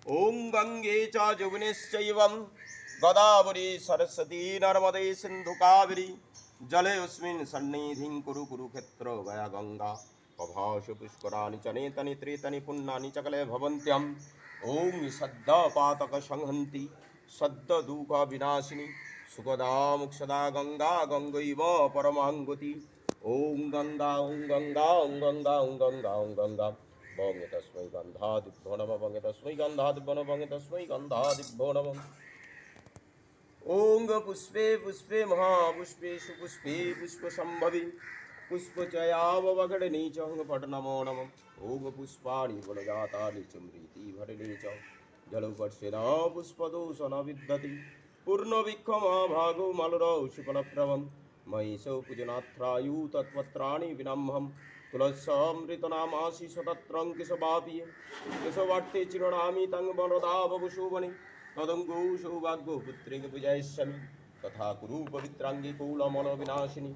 ওং গঙ্গে চ যমুনেশ্চৈবং গদাবরী সরস্বতী নর্মদে সিন্ধু কাবেরী জলেऽস্মিन् সন্নিধিং কুরু কুরুক্ষেত্র গয়া গঙ্গা পভাসু পুষ্করাণি চ নেতানি ত্রেতানি পুণ্যানি চ কলে ভবন্ত্যম ওং সদ্য পাতক সংহন্তি সদ্য দুঃখ বিনাশিনী সুখদা মুক্ষদা গঙ্গা গঙ্গৈব পরমাঙ্গতি ওং গঙ্গা ওং গঙ্গা ওং গঙ্গা ওং গঙ্গা ওং গঙ্গা বঙ্গে তস্मै গন্ধাদিভ্যো নমঃ বঙ্গে তস্मै গন্ধাদিভ্যো নমঃ বঙ্গে তস্मै গন্ধাদিভ্যো নমঃ ওং পুষ্পে পুষ্পে মহাপুষ্পে সুপুষ্পে পুষ্পসম্ভবে পুষ্পচয়াবগড়ে চ ফট নমো নমঃ ওং পুষ্পাণি বনজাতানি চ মৃতি ভরণে চ জলৌপর্ষেণ পুষ্পদোষণ বিদ্যতি পূর্ণবৃক্ষমহাভাগো মালরৌ শুকলপ্রভম মহিষৌ পূজনাত্রায়ু তৎপত্রাণি বিনম্হম তুলস্যমৃতনামাসি সতত্রং কেশবাপি কেশবাট্টে চিরণামি তং বনদাবশুবনে তদঙ্গৌ সৌভাগ্য পুত্রেঙ্ পূজয়িষ্যামি তথা কুরু পবিত্রাঙ্গী কৌলমল বিনাশিনী